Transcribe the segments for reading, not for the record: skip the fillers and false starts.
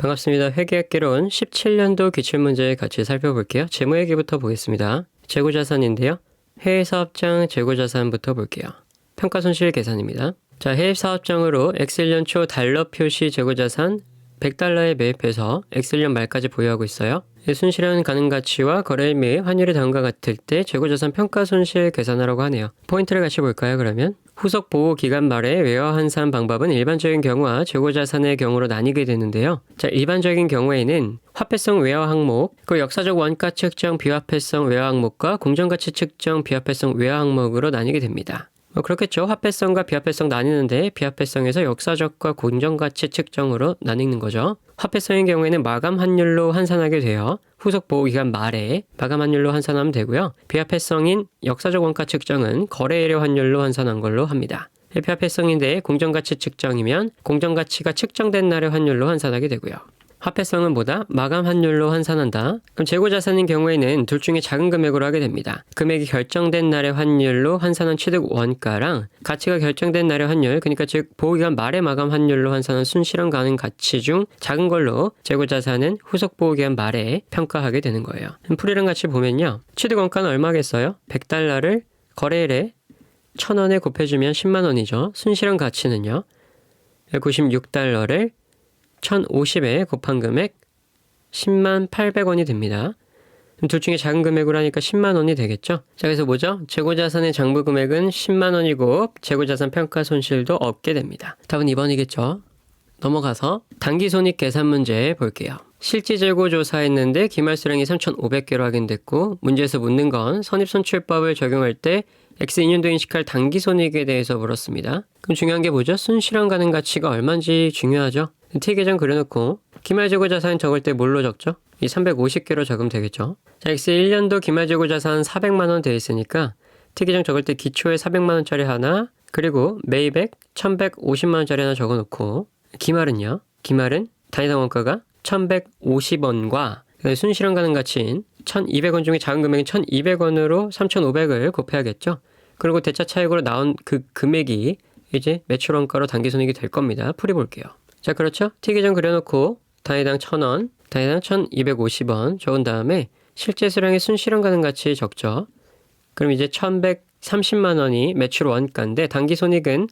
반갑습니다. 회계학개론 17년도 기출문제 같이 살펴볼게요. 재무회계부터 보겠습니다. 재고자산인데요. 해외사업장 재고자산부터 볼게요. 평가손실 계산입니다. 자, 해외사업장으로 엑셀년 초 달러 표시 재고자산 100달러에 매입해서 엑셀년 말까지 보유하고 있어요. 순실현 가능가치와 거래일 및 환율이 다음과 같을 때 재고자산 평가손실 계산하라고 하네요. 포인트를 같이 볼까요, 그러면? 후속 보호 기간 말에 외화 환산 방법은 일반적인 경우와 재고자산의 경우로 나뉘게 되는데요. 자, 일반적인 경우에는 화폐성 외화 항목, 그 역사적 원가 측정 비화폐성 외화 항목과 공정가치 측정 비화폐성 외화 항목으로 나뉘게 됩니다. 그렇겠죠. 화폐성과 비화폐성 나뉘는데 비화폐성에서 역사적과 공정가치 측정으로 나뉘는 거죠. 화폐성인 경우에는 마감 환율로 환산하게 돼요. 후속 보호기간 말에 마감 환율로 환산하면 되고요. 비화폐성인 역사적 원가 측정은 거래일의 환율로 환산한 걸로 합니다. 비화폐성인데 공정가치 측정이면 공정가치가 측정된 날의 환율로 환산하게 되고요. 화폐성은 뭐다? 마감 환율로 환산한다. 그럼 재고자산인 경우에는 둘 중에 작은 금액으로 하게 됩니다. 금액이 결정된 날의 환율로 환산한 취득 원가랑 가치가 결정된 날의 환율, 그러니까 즉 보호기간 말의 마감 환율로 환산한 순실현 가능 가치 중 작은 걸로 재고자산은 후속 보호기간 말에 평가하게 되는 거예요. 풀이랑 같이 보면요. 취득 원가는 얼마겠어요? 100달러를 거래일에 1000원에 곱해주면 10만 원이죠. 순실현 가치는요. 96달러를 1050에 곱한 금액 10만 800원이 됩니다. 둘 중에 작은 금액으로 하니까 10만 원이 되겠죠? 자, 그래서 뭐죠? 재고자산의 장부 금액은 10만 원이고 재고자산 평가 손실도 없게 됩니다. 답은 2번이겠죠? 넘어가서 단기손익 계산 문제 볼게요. 실지 재고 조사했는데 기말수량이 3,500개로 확인됐고 문제에서 묻는 건 선입선출법을 적용할 때 X2년도 인식할 단기손익에 대해서 물었습니다. 그럼 중요한 게 뭐죠? 순실현 가능 가치가 얼마인지 중요하죠? T계정 그려놓고 기말재고자산 적을 때 뭘로 적죠? 이 350개로 적으면 되겠죠? 자, X1년도 기말재고자산 400만원 되어 있으니까 T계정 적을 때 기초에 400만원짜리 하나, 그리고 매입액 1150만원짜리 하나 적어놓고 기말은요? 기말은 단위당 원가가 1150원과 순실현 가능 가치인 1200원 중에 작은 금액인 1200원으로 3500을 곱해야겠죠? 그리고 대차 차익으로 나온 그 금액이 이제 매출원가로 단기손익이 될 겁니다. 풀이 볼게요. 자, 그렇죠? T계정 그려놓고 단위당 1000원, 단위당 1250원 적은 다음에 실제 수량의 순실현 가능 가치 적죠. 그럼 이제 1130만 원이 매출 원가인데 단기손익은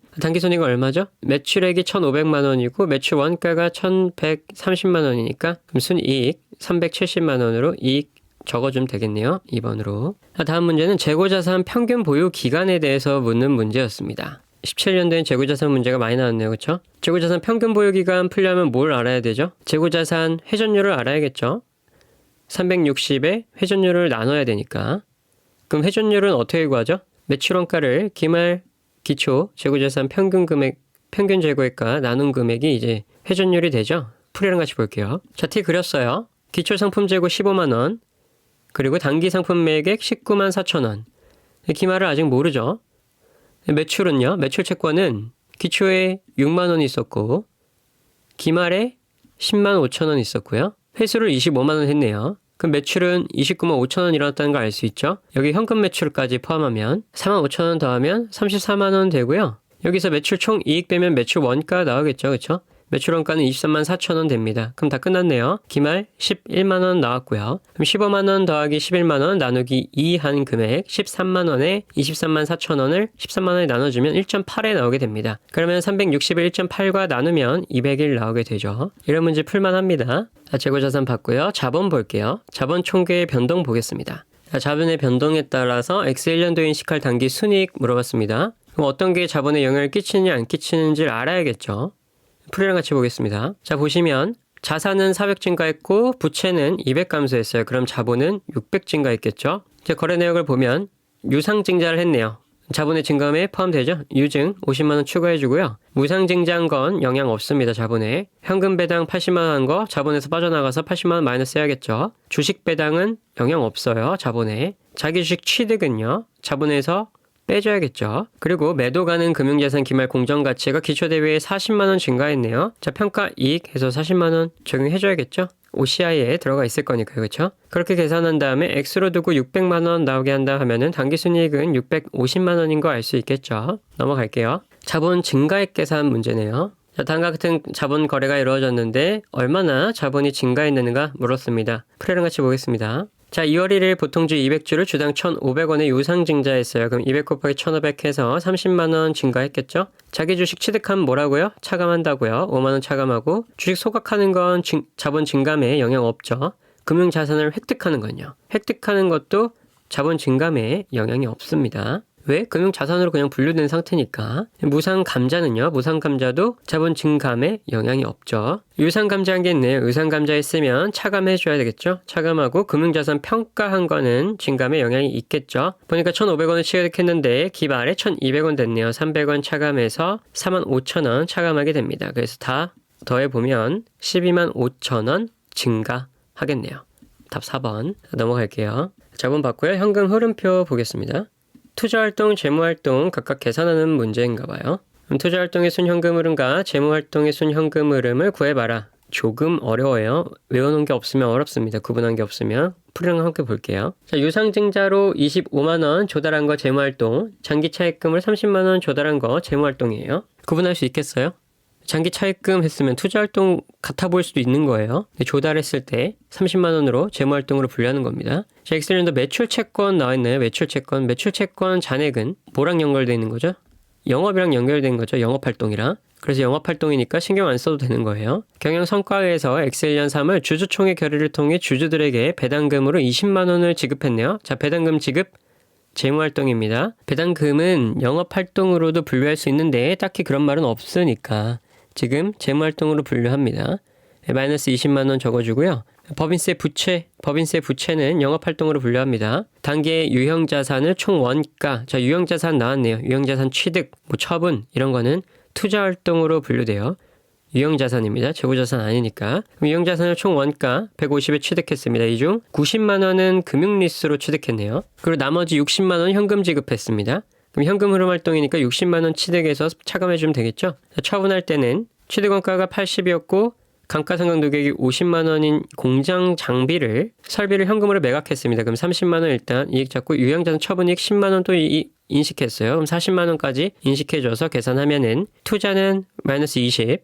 얼마죠? 매출액이 1500만 원이고 매출 원가가 1130만 원이니까 그럼 순이익 370만 원으로 이익 적어주면 되겠네요. 2번으로. 다음 문제는 재고자산 평균 보유 기간에 대해서 묻는 문제였습니다. 17년도엔 재고자산 문제가 많이 나왔네요. 그렇죠? 재고자산 평균 보유기간 풀려면 뭘 알아야 되죠? 재고자산 회전율을 알아야겠죠? 360에 회전율을 나눠야 되니까. 그럼 회전율은 어떻게 구하죠? 매출원가를 기말 기초 재고자산 평균 금액, 평균 재고액과 나눈 금액이 이제 회전율이 되죠? 풀이랑 같이 볼게요. 자, T 그렸어요. 기초 상품 재고 15만원, 그리고 단기 상품 매액 19만 4천원. 기말을 아직 모르죠? 매출은요. 매출 채권은 기초에 6만 원이 있었고 기말에 10만 5천 원 있었고요. 회수를 25만 원 했네요. 그럼 매출은 29만 5천 원 일어났다는 걸 알 수 있죠. 여기 현금 매출까지 포함하면 4만 5천 원 더하면 34만 원 되고요. 여기서 매출 총 이익 빼면 매출 원가 나오겠죠. 그렇죠? 매출 원가는 23만 4천 원 됩니다. 그럼 다 끝났네요. 기말 11만 원 나왔고요. 그럼 15만 원 더하기 11만 원 나누기 2 한 금액 13만 원에 23만 4천 원을 13만 원에 나눠주면 1.8에 나오게 됩니다. 그러면 360을 1.8과 나누면 201 나오게 되죠. 이런 문제 풀만합니다. 자, 재고자산 봤고요. 자본 볼게요. 자본 총계의 변동 보겠습니다. 자, 자본의 변동에 따라서 X1년도 인식할 단기 순이익 물어봤습니다. 그럼 어떤 게 자본에 영향을 끼치는지 안 끼치는지를 알아야겠죠. 풀이랑 같이 보겠습니다. 자, 보시면 자산은 400 증가했고 부채는 200 감소했어요. 그럼 자본은 600 증가했겠죠. 이제 거래 내역을 보면 유상 증자를 했네요. 자본의 증감에 포함되죠. 유증 50만 원 추가해주고요. 무상 증자한 건 영향 없습니다. 자본에. 현금 배당 80만 원 한 거 자본에서 빠져나가서 80만 원 마이너스 해야겠죠. 주식 배당은 영향 없어요. 자본에. 자기 주식 취득은요. 자본에서 빼줘야겠죠. 그리고 매도 가능 금융자산 기말 공정가치가 기초대비에 40만 원 증가했네요. 자, 평가 이익 해서 40만 원 적용해줘야겠죠. OCI에 들어가 있을 거니까요. 그렇죠? 그렇게 계산한 다음에 X로 두고 600만 원 나오게 한다 하면은 단기순이익은 650만 원인 거 알 수 있겠죠. 넘어갈게요. 자본 증가액 계산 문제네요. 자, 다음과 같은 자본 거래가 이루어졌는데 얼마나 자본이 증가했는가 물었습니다. 풀이랑 같이 보겠습니다. 자, 2월 1일 보통주 200주를 주당 1,500원에 유상 증자했어요. 그럼 200 곱하기 1,500 해서 30만원 증가했겠죠? 자기 주식 취득하면 뭐라고요? 차감한다고요. 5만원 차감하고 주식 소각하는 건 자본 증감에 영향 없죠. 금융자산을 획득하는 건요. 획득하는 것도 자본 증감에 영향이 없습니다. 왜? 금융자산으로 그냥 분류된 상태니까. 무상감자는요. 무상감자도 자본 증감에 영향이 없죠. 유상감자한 게 있네요. 유상감자 했으면 차감해줘야 되겠죠. 차감하고 금융자산 평가한 거는 증감에 영향이 있겠죠. 보니까 1,500원을 취득했는데 기 말에 1,200원 됐네요. 300원 차감해서 45,000원 차감하게 됩니다. 그래서 다 더해보면 125,000원 증가하겠네요. 답 4번 넘어갈게요. 자본 봤고요. 현금 흐름표 보겠습니다. 투자활동, 재무활동 각각 계산하는 문제인가 봐요. 투자활동의 순현금 흐름과 재무활동의 순현금 흐름을 구해봐라. 조금 어려워요. 외워놓은 게 없으면 어렵습니다. 구분한 게 없으면. 풀이랑 함께 볼게요. 자, 유상증자로 25만원 조달한 거 재무활동, 장기 차입금을 30만원 조달한 거 재무활동이에요. 구분할 수 있겠어요? 장기 차입금 했으면 투자활동 같아 보일 수도 있는 거예요. 조달했을 때 30만원으로 재무활동으로 분류하는 겁니다. 자, 엑셀련도 매출채권 나와있나요? 매출채권. 매출채권 잔액은 뭐랑 연결되어 있는 거죠? 영업이랑 연결된 거죠. 영업활동이랑. 그래서 영업활동이니까 신경 안 써도 되는 거예요. 경영성과회에서 엑셀련 3을 주주총회 결의를 통해 주주들에게 배당금으로 20만원을 지급했네요. 자, 배당금 지급 재무활동입니다. 배당금은 영업활동으로도 분류할 수 있는데 딱히 그런 말은 없으니까 지금 재무활동으로 분류합니다. 마이너스 20만원 적어주고요. 법인세 부채는 영업활동으로 분류합니다. 단계 유형자산을 총 원가, 자, 유형자산 나왔네요. 유형자산 취득, 처분 이런 거는 투자활동으로 분류돼요. 유형자산입니다. 재고자산 아니니까. 유형자산을 총 원가 150에 취득했습니다. 이 중 90만원은 금융리스로 취득했네요. 그리고 나머지 60만원 현금 지급했습니다. 그럼 현금 흐름 활동이니까 60만원 취득해서 차감해주면 되겠죠. 처분할 때는 취득원가가 80이었고 감가상각 누계액이 50만원인 공장 장비를 설비를 현금으로 매각했습니다. 그럼 30만원 일단 이익 잡고 유형자산 처분이익 10만원 또 인식했어요. 그럼 40만원까지 인식해줘서 계산하면은 투자는 마이너스 20,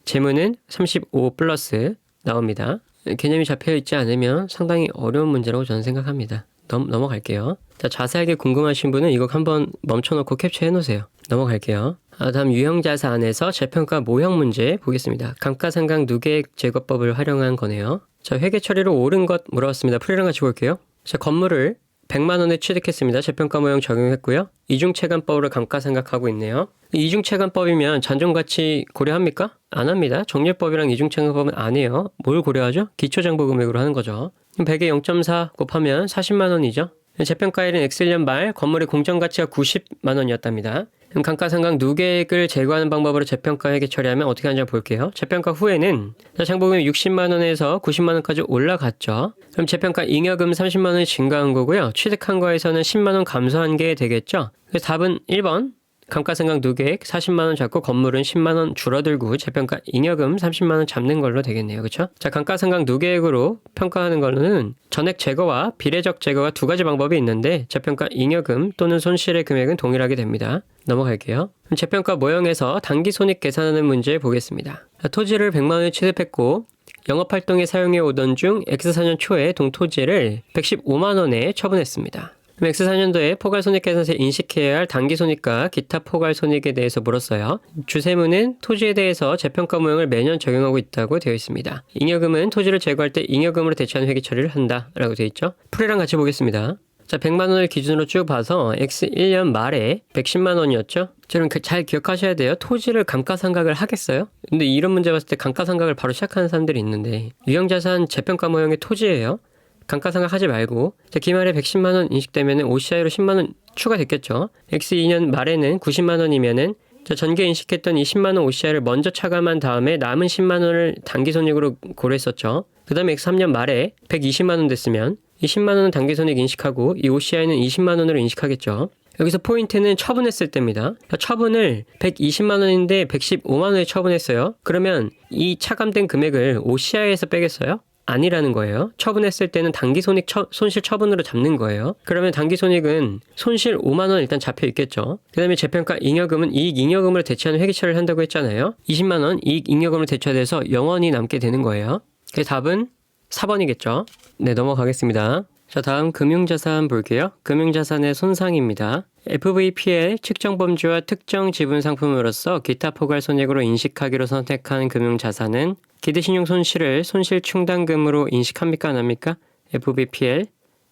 재무는 35 플러스 나옵니다. 개념이 잡혀있지 않으면 상당히 어려운 문제라고 저는 생각합니다. 넘어갈게요. 자, 자세하게 궁금하신 분은 이거 한번 멈춰놓고 캡처해 놓으세요. 넘어갈게요. 다음 유형자산에서 재평가 모형 문제 보겠습니다. 감가상각 누계액 제거법을 활용한 거네요. 자, 회계 처리로 옳은 것 물어봤습니다. 풀이랑 같이 볼게요. 자, 건물을 100만원에 취득했습니다. 재평가 모형 적용했고요. 이중체감법으로 감가상각하고 있네요. 이중체감법이면 잔존가치 고려합니까? 안 합니다. 정률법이랑 이중체감법은 안 해요. 뭘 고려하죠? 기초장부금액으로 하는 거죠. 100에 0.4 곱하면 40만원이죠. 재평가일은 엑셀년 말 건물의 공정가치가 90만원이었답니다. 감가상각 누계액을 제거하는 방법으로 재평가액에 처리하면 어떻게 하는지 볼게요. 재평가 후에는 장부금이 60만원에서 90만원까지 올라갔죠. 그럼 재평가 잉여금 30만원이 증가한 거고요. 취득한 거에서는 10만원 감소한 게 되겠죠. 그래서 답은 1번 감가상각 누계액 40만원 잡고 건물은 10만원 줄어들고 재평가 잉여금 30만원 잡는 걸로 되겠네요. 그렇죠? 자, 감가상각 누계액으로 평가하는 거는 전액 제거와 비례적 제거가 두 가지 방법이 있는데 재평가 잉여금 또는 손실의 금액은 동일하게 됩니다. 넘어갈게요. 그럼 재평가 모형에서 단기 손익 계산하는 문제 보겠습니다. 자, 토지를 100만원에 취득했고 영업활동에 사용해 오던 중 X4년 초에 동토지를 115만원에 처분했습니다. X4년도에 포괄손익계산서에 인식해야 할 단기손익과 기타 포괄손익에 대해서 물었어요. 주세무는 토지에 대해서 재평가 모형을 매년 적용하고 있다고 되어 있습니다. 잉여금은 토지를 제거할 때 잉여금으로 대체하는 회계 처리를 한다 라고 되어 있죠. 풀이랑 같이 보겠습니다. 자, 100만원을 기준으로 쭉 봐서 X1년 말에 110만원이었죠. 여러분 잘 기억하셔야 돼요. 토지를 감가상각을 하겠어요? 근데 이런 문제 봤을 때 감가상각을 바로 시작하는 사람들이 있는데 유형자산 재평가 모형의 토지예요. 감가상각 하지 말고 자, 기말에 110만원 인식되면 OCI로 10만원 추가됐겠죠. X2년 말에는 90만원이면은 전개 인식했던 이 10만원 OCI를 먼저 차감한 다음에 남은 10만원을 단기손익으로 고려했었죠. 그 다음에 X3년 말에 120만원 됐으면 이 10만원은 단기손익 인식하고 이 OCI는 20만원으로 인식하겠죠. 여기서 포인트는 처분했을 때입니다. 처분을 120만원인데 115만원에 처분했어요. 그러면 이 차감된 금액을 OCI에서 빼겠어요? 아니라는 거예요. 처분했을 때는 단기손익 손실 처분으로 잡는 거예요. 그러면 단기손익은 손실 5만 원 일단 잡혀 있겠죠. 그 다음에 재평가 잉여금은 이익 잉여금으로 대체하는 회계처리를 한다고 했잖아요. 20만 원 이익 잉여금으로 대체돼서 0원이 남게 되는 거예요. 그래서 답은 4번이겠죠. 네, 넘어가겠습니다. 자, 다음 금융자산 볼게요. 금융자산의 손상입니다. FVPL 측정 범주와 특정 지분 상품으로서 기타 포괄 손익으로 인식하기로 선택한 금융자산은 기대신용 손실을 손실 충당금으로 인식합니까? 안 합니까? FVPL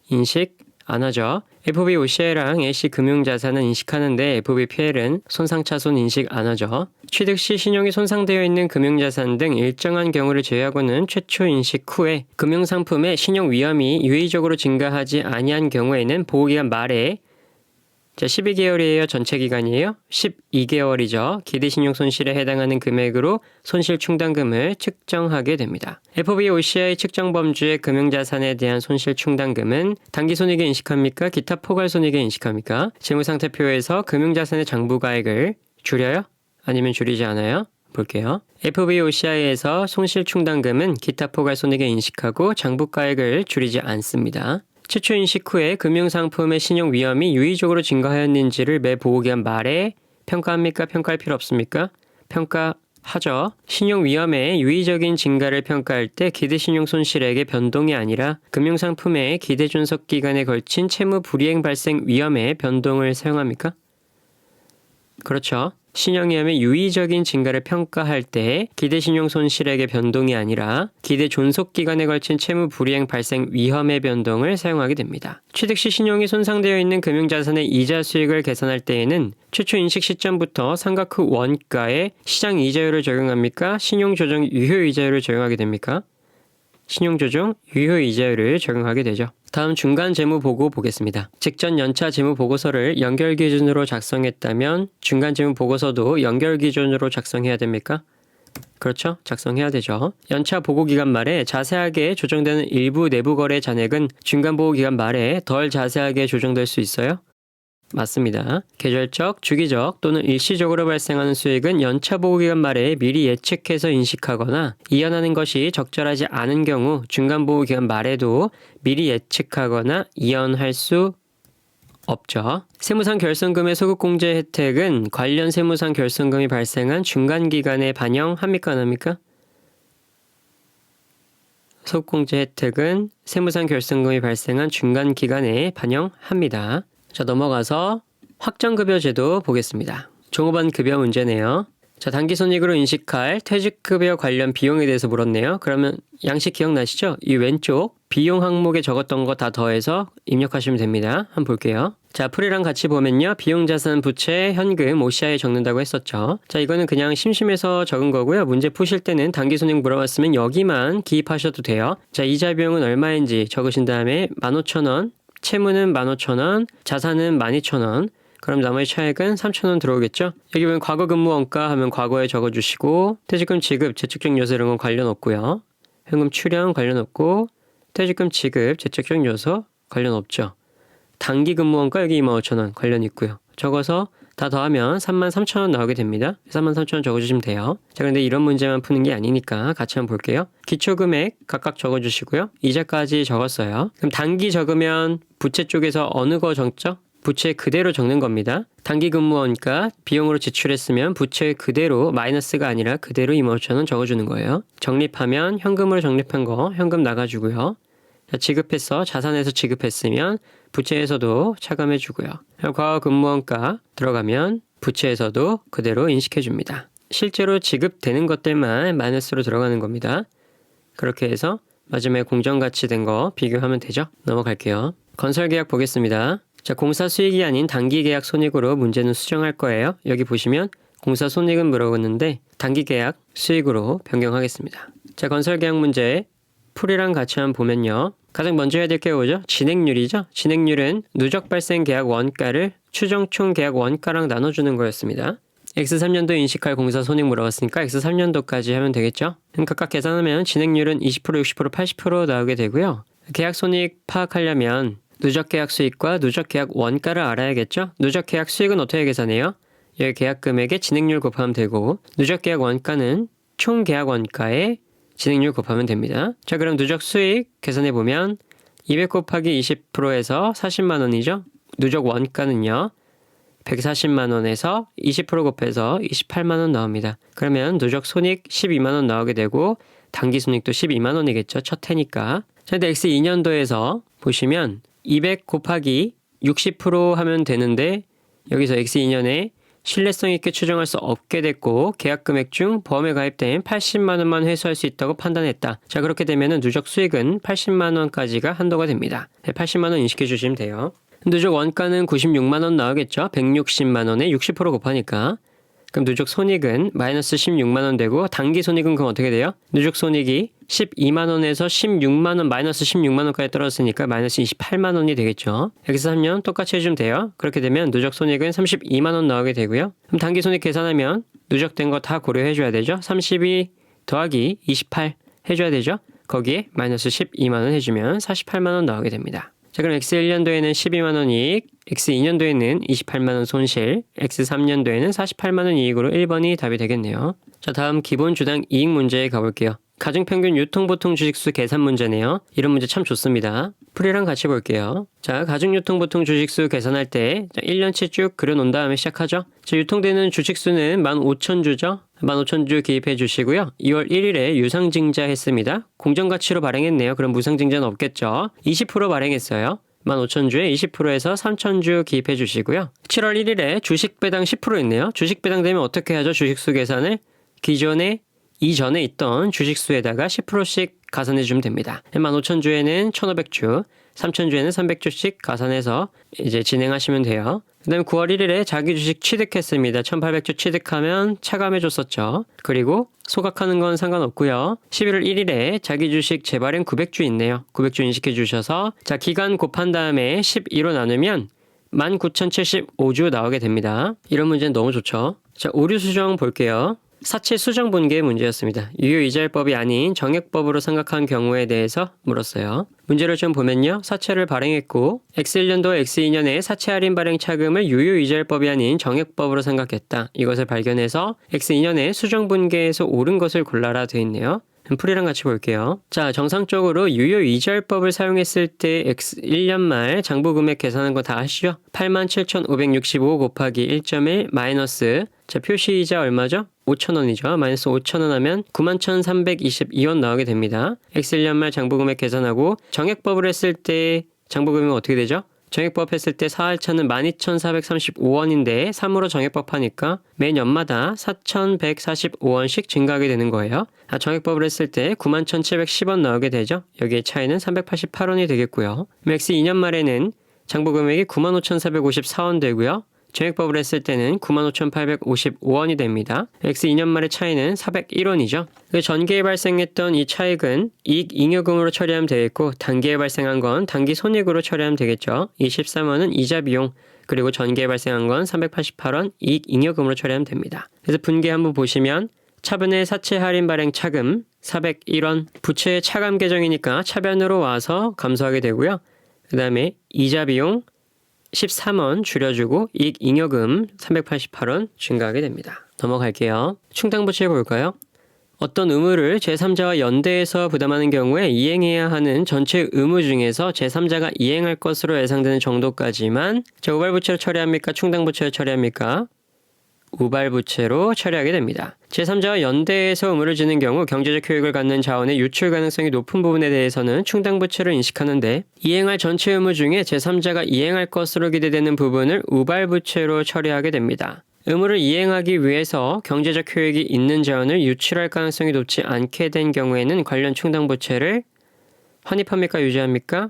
인식 안 하죠. FVOCI랑 LC 금융자산은 인식하는데 FVPL은 손상차손 인식 안 하죠. 취득 시 신용이 손상되어 있는 금융자산 등 일정한 경우를 제외하고는 최초 인식 후에 금융상품의 신용 위험이 유의적으로 증가하지 아니한 경우에는 보호기간 말에 12개월이에요? 전체 기간이에요? 12개월이죠. 기대신용 손실에 해당하는 금액으로 손실 충당금을 측정하게 됩니다. FVOCI 측정 범주의 금융자산에 대한 손실 충당금은 단기손익에 인식합니까? 기타 포괄손익에 인식합니까? 재무상태표에서 금융자산의 장부가액을 줄여요? 아니면 줄이지 않아요? 볼게요. FVOCI에서 손실 충당금은 기타 포괄손익에 인식하고 장부가액을 줄이지 않습니다. 최초 인식 후에 금융상품의 신용 위험이 유의적으로 증가하였는지를 매 보호기간 말에 평가합니까? 평가할 필요 없습니까? 평가하죠. 신용 위험의 유의적인 증가를 평가할 때 기대신용 손실액의 변동이 아니라 금융상품의 기대존속 기간에 걸친 채무 불이행 발생 위험의 변동을 사용합니까? 그렇죠. 신용위험의 유의적인 증가를 평가할 때 기대신용 손실액의 변동이 아니라 기대 존속 기간에 걸친 채무 불이행 발생 위험의 변동을 사용하게 됩니다. 취득 시 신용이 손상되어 있는 금융자산의 이자 수익을 계산할 때에는 최초 인식 시점부터 상각 후 원가에 시장 이자율을 적용합니까? 신용조정 유효 이자율을 적용하게 됩니까? 신용조정 유효 이자율을 적용하게 되죠. 다음 중간 재무 보고 보겠습니다. 직전 연차 재무 보고서를 연결 기준으로 작성했다면 중간 재무 보고서도 연결 기준으로 작성해야 됩니까? 그렇죠. 작성해야 되죠. 연차 보고 기간 말에 자세하게 조정되는 일부 내부 거래 잔액은 중간 보고 기간 말에 덜 자세하게 조정될 수 있어요? 맞습니다. 계절적, 주기적 또는 일시적으로 발생하는 수익은 연차 보고 기간 말에 미리 예측해서 인식하거나 이연하는 것이 적절하지 않은 경우 중간 보고 기간 말에도 미리 예측하거나 이연할 수 없죠. 세무상 결손금의 소급공제 혜택은 관련 세무상 결손금이 발생한 중간 기간에 반영합니까? 안 합니까? 소급공제 혜택은 세무상 결손금이 발생한 중간 기간에 반영합니다. 자, 넘어가서 확정급여 제도 보겠습니다. 종업원 급여 문제네요. 자, 단기손익으로 인식할 퇴직급여 관련 비용에 대해서 물었네요. 그러면 양식 기억나시죠? 이 왼쪽 비용 항목에 적었던 거 다 더해서 입력하시면 됩니다. 한번 볼게요. 자, 풀이랑 같이 보면요. 비용자산 부채 현금 OCI에 적는다고 했었죠. 자, 이거는 그냥 심심해서 적은 거고요. 문제 푸실 때는 단기손익 물어봤으면 여기만 기입하셔도 돼요. 자, 이자 비용은 얼마인지 적으신 다음에 15,000원, 채무는 15,000원, 자산은 12,000원, 그럼 나머지 차액은 3,000원 들어오겠죠? 여기 보면 과거 근무 원가 하면 과거에 적어주시고 퇴직금 지급, 재측정 요소 이런 건 관련 없고요. 현금 출연 관련 없고 퇴직금 지급, 재측정 요소 관련 없죠. 단기 근무 원가 여기 25,000원 관련 있고요. 적어서 다 더하면 33,000원 나오게 됩니다. 33,000원 적어주시면 돼요. 자, 근데 이런 문제만 푸는 게 아니니까 같이 한번 볼게요. 기초금액 각각 적어주시고요. 이자까지 적었어요. 그럼 단기 적으면 부채 쪽에서 어느 거 적죠? 부채 그대로 적는 겁니다. 단기 근무 원가 비용으로 지출했으면 부채 그대로 마이너스가 아니라 그대로 25,000원 적어주는 거예요. 적립하면 현금으로 적립한 거 현금 나가주고요. 자, 지급해서 자산에서 지급했으면 부채에서도 차감해주고요. 과거 근무원가 들어가면 부채에서도 그대로 인식해줍니다. 실제로 지급되는 것들만 마이너스로 들어가는 겁니다. 그렇게 해서 마지막에 공정가치 된 거 비교하면 되죠. 넘어갈게요. 건설계약 보겠습니다. 자, 공사 수익이 아닌 단기계약 손익으로 문제는 수정할 거예요. 여기 보시면 공사 손익은 물어봤는데 단기계약 수익으로 변경하겠습니다. 자, 건설계약 문제 풀이랑 같이 한번 보면요. 가장 먼저 해야 될 게 뭐죠? 진행률이죠. 진행률은 누적 발생 계약 원가를 추정 총 계약 원가랑 나눠주는 거였습니다. X3년도 인식할 공사 손익 물어봤으니까 X3년도까지 하면 되겠죠. 각각 계산하면 진행률은 20%, 60%, 80% 나오게 되고요. 계약 손익 파악하려면 누적 계약 수익과 누적 계약 원가를 알아야겠죠. 누적 계약 수익은 어떻게 계산해요? 여기 계약 금액에 진행률 곱하면 되고 누적 계약 원가는 총 계약 원가에 진행률 곱하면 됩니다. 자, 그럼 누적 수익 계산해 보면 200 곱하기 20%에서 40만 원이죠. 누적 원가는요. 140만 원에서 20% 곱해서 28만 원 나옵니다. 그러면 누적 손익 12만 원 나오게 되고 당기 손익도 12만 원이겠죠. 첫 해니까. 자, 근데 X2년도에서 보시면 200 곱하기 60% 하면 되는데 여기서 X2년에 신뢰성 있게 추정할 수 없게 됐고 계약 금액 중 보험에 가입된 80만 원만 회수할 수 있다고 판단했다. 자, 그렇게 되면 누적 수익은 80만 원까지가 한도가 됩니다. 80만 원 인식해 주시면 돼요. 누적 원가는 96만 원 나오겠죠. 160만 원에 60% 곱하니까. 그럼 누적 손익은 마이너스 16만 원 되고 당기 손익은 그럼 어떻게 돼요? 누적 손익이 12만 원에서 16만 원 마이너스 16만 원까지 떨어졌으니까 마이너스 28만 원이 되겠죠. 여기서 3년 똑같이 해주면 돼요. 그렇게 되면 누적 손익은 32만 원 나오게 되고요. 그럼 당기 손익 계산하면 누적된 거 다 고려해 줘야 되죠. 32 더하기 28 해줘야 되죠. 거기에 마이너스 12만 원 해주면 48만 원 나오게 됩니다. 자, 그럼 X1년도에는 12만 원 이익, X2년도에는 28만 원 손실, X3년도에는 48만 원 이익으로 1번이 답이 되겠네요. 자, 다음 기본 주당 이익 문제에 가볼게요. 가중평균 유통보통 주식수 계산 문제네요. 이런 문제 참 좋습니다. 풀이랑 같이 볼게요. 자, 가중유통보통 주식수 계산할 때 1년치 쭉 그려놓은 다음에 시작하죠. 자, 유통되는 주식수는 15,000주죠. 15,000주 기입해 주시고요. 2월 1일에 유상증자 했습니다. 공정가치로 발행했네요. 그럼 무상증자는 없겠죠. 20% 발행했어요. 15,000주에 20%에서 3,000주 기입해 주시고요. 7월 1일에 주식배당 10% 있네요. 주식배당 되면 어떻게 하죠? 주식수 계산을 기존에 이전에 있던 주식수에다가 10%씩 가산해 주면 됩니다. 15,000주에는 1,500주, 3,000주에는 300주씩 가산해서 이제 진행하시면 돼요. 그 다음에 9월 1일에 자기 주식 취득했습니다. 1,800주 취득하면 차감해 줬었죠. 그리고 소각하는 건 상관없고요. 11월 1일에 자기 주식 재발행 900주 있네요. 900주 인식해 주셔서 자, 기간 곱한 다음에 12로 나누면 19,075주 나오게 됩니다. 이런 문제는 너무 좋죠. 자, 오류 수정 볼게요. 사채 수정 분기의 문제였습니다. 유효이자율법이 아닌 정액법으로 생각한 경우에 대해서 물었어요. 문제를 좀 보면요. 사채를 발행했고 X1년도 X2년에 사채 할인 발행 차금을 유효이자율법이 아닌 정액법으로 생각했다. 이것을 발견해서 X2년에 수정 분기에서 옳은 것을 골라라 되어 있네요. 풀이랑 같이 볼게요. 자, 정상적으로 유효이자율법을 사용했을 때 X1년 말 장부금액 계산한 거 다 아시죠? 87,565 곱하기 1.1 마이너스 자, 표시이자 얼마죠? 5,000원이죠. 마이너스 5,000원 하면 91,322원 나오게 됩니다. X1년 말 장부금액 계산하고 정액법을 했을 때 장부금액은 어떻게 되죠? 정액법 했을 때 4할차는 12,435원인데 3으로 정액법 하니까 매년마다 4,145원씩 증가하게 되는 거예요. 정액법을 했을 때 91,710원 나오게 되죠. 여기에 차이는 388원이 되겠고요. X 2년 말에는 장부금액이 95,454원 되고요. 정액법을 했을 때는 95,855원이 됩니다. X 2년 말의 차이는 401원이죠. 전기에 발생했던 이 차익은 이익 잉여금으로 처리하면 되겠고 단기에 발생한 건 단기 손익으로 처리하면 되겠죠. 이 13원은 이자 비용 그리고 전기에 발생한 건 388원 이익 잉여금으로 처리하면 됩니다. 그래서 분기 한번 보시면 차변의 사채 할인 발행 차금 401원 부채 차감 계정이니까 차변으로 와서 감소하게 되고요. 그 다음에 이자 비용 13원 줄여주고 이익 잉여금 388원 증가하게 됩니다. 넘어갈게요. 충당부채 볼까요? 어떤 의무를 제3자와 연대해서 부담하는 경우에 이행해야 하는 전체 의무 중에서 제3자가 이행할 것으로 예상되는 정도까지만 우발부채로 처리합니까? 충당부채로 처리합니까? 우발부채로 처리하게 됩니다. 제3자와 연대해서 의무를 지는 경우 경제적 효익을 갖는 자원의 유출 가능성이 높은 부분에 대해서는 충당부채로 인식하는데 이행할 전체 의무 중에 제3자가 이행할 것으로 기대되는 부분을 우발부채로 처리하게 됩니다. 의무를 이행하기 위해서 경제적 효익이 있는 자원을 유출할 가능성이 높지 않게 된 경우에는 관련 충당부채를 환입합니까? 유지합니까?